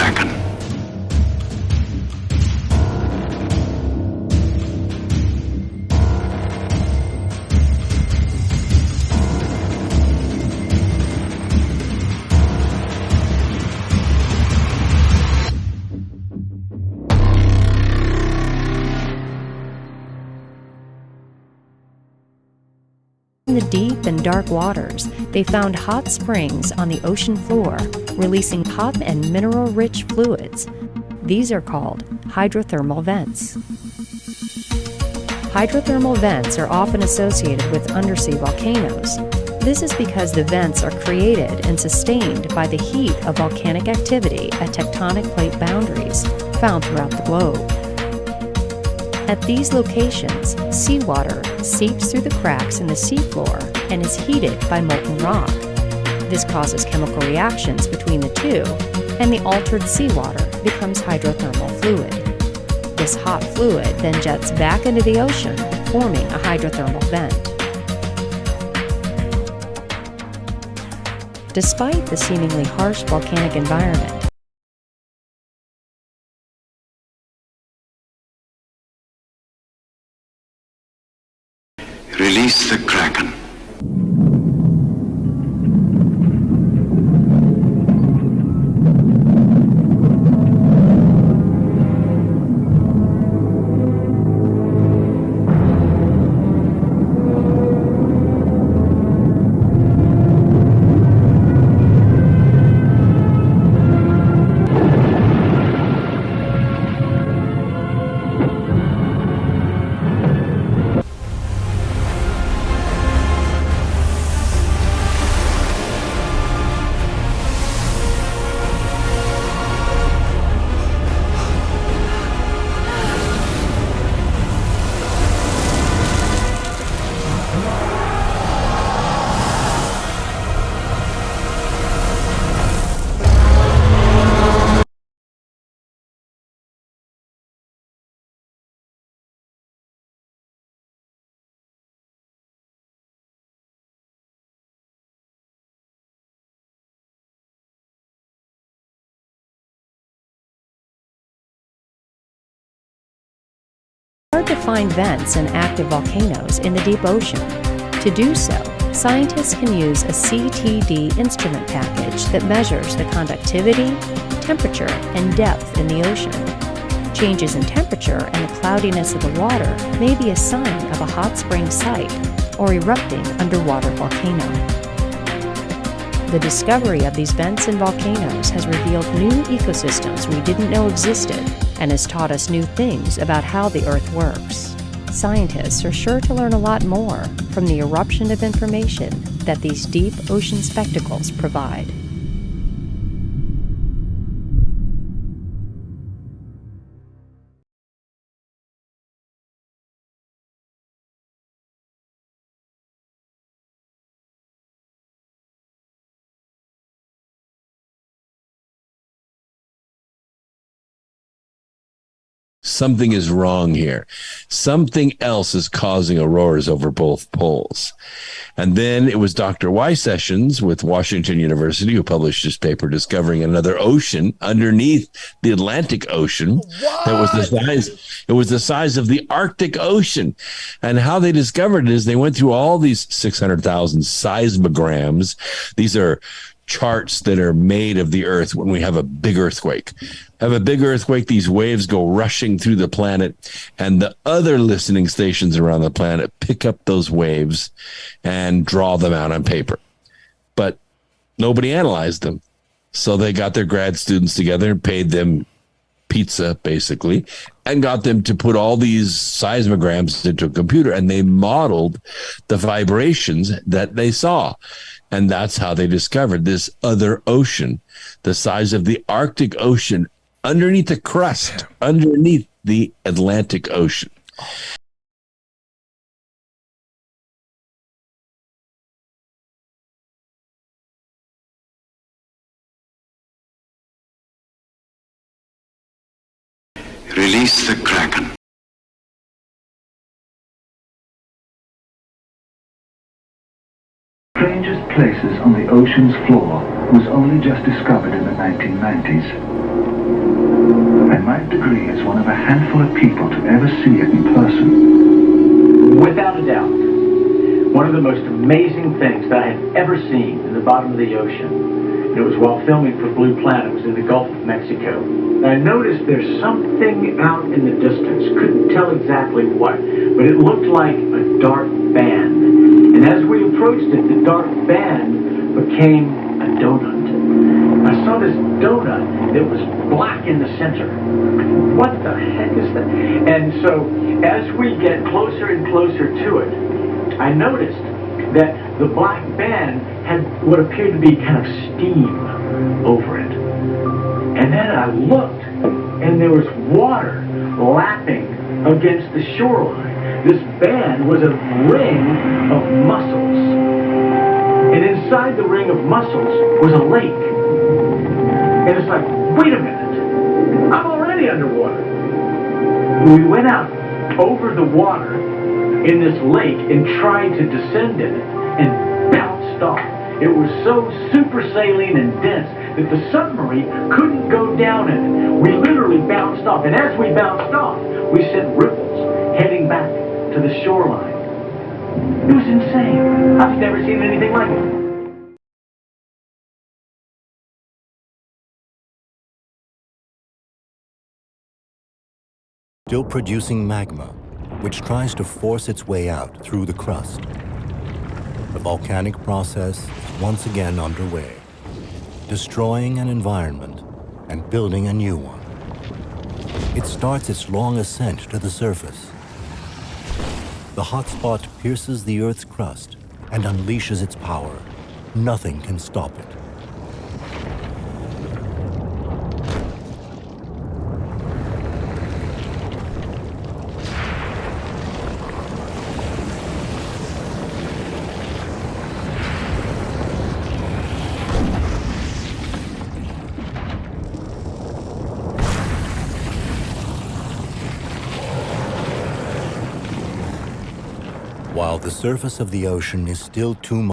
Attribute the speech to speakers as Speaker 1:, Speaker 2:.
Speaker 1: Kraken.
Speaker 2: In the deep and dark waters, they found hot springs on the ocean floor, releasing hot and mineral-rich fluids. These are called hydrothermal vents. Hydrothermal vents are often associated with undersea volcanoes. This is because the vents are created and sustained by the heat of volcanic activity at tectonic plate boundaries found throughout the globe. At these locations, seawater seeps through the cracks in the seafloor and is heated by molten rock. This causes chemical reactions between the two, and the altered seawater becomes hydrothermal fluid. This hot fluid then jets back into the ocean, forming a hydrothermal vent. Despite the seemingly harsh volcanic environment,
Speaker 1: Release the Kraken.
Speaker 2: It's hard to find vents in active volcanoes in the deep ocean. To do so, scientists can use a CTD instrument package that measures the conductivity, temperature, and depth in the ocean. Changes in temperature and the cloudiness of the water may be a sign of a hot spring site or erupting underwater volcano. The discovery of these vents in volcanoes has revealed new ecosystems we didn't know existed and has taught us new things about how the Earth works. Scientists are sure to learn a lot more from the eruption of information that these deep ocean spectacles provide.
Speaker 3: Something is wrong here. Something else is causing auroras over both poles. And then it was Dr. Y. Sessions with Washington University who published his paper discovering another ocean underneath the Atlantic Ocean. What? That was the size of the Arctic Ocean. And how they discovered it is they went through all these 600,000 seismograms. These are charts that are made of the Earth when we have a big earthquake. Have a big earthquake, these waves go rushing through the planet, and the other listening stations around the planet pick up those waves and draw them out on paper. But nobody analyzed them. So they got their grad students together and paid them pizza, basically, and got them to put all these seismograms into a computer, and they modeled the vibrations that they saw. And that's how they discovered this other ocean, the size of the Arctic Ocean, underneath the crust, underneath the Atlantic Ocean.
Speaker 1: Release the Kraken.
Speaker 4: Strangest places on the ocean's floor was only just discovered in the 1990s. I might degree as one of a handful of people to ever see it in person.
Speaker 5: Without a doubt, one of the most amazing things that I had ever seen in the bottom of the ocean. It was while filming for Blue Planet. It was in the Gulf of Mexico. And I noticed there's something out in the distance. Couldn't tell exactly what, but it looked like a dark band. And as we approached it, the dark band became a donut. I saw this donut that was black in the center. What the heck is that? And so as we get closer and closer to it, I noticed that the black band had what appeared to be kind of steam over it. And then I looked, and there was water lapping against the shoreline. This band was a ring of mussels. And inside the ring of mussels was a lake. And it's like, wait a minute, I'm already underwater. We went out over the water in this lake and tried to descend in it and bounced off. It was so super saline and dense that the submarine couldn't go down in it. We literally bounced off, and as we bounced off, we sent ripples heading back to the shoreline. It was insane. I've never seen anything like it.
Speaker 6: Still producing magma, which tries to force its way out through the crust. The volcanic process is once again underway, destroying an environment and building a new one. It starts its long ascent to the surface. The hotspot pierces the Earth's crust and unleashes its power. Nothing can stop it. While the surface of the ocean is still 2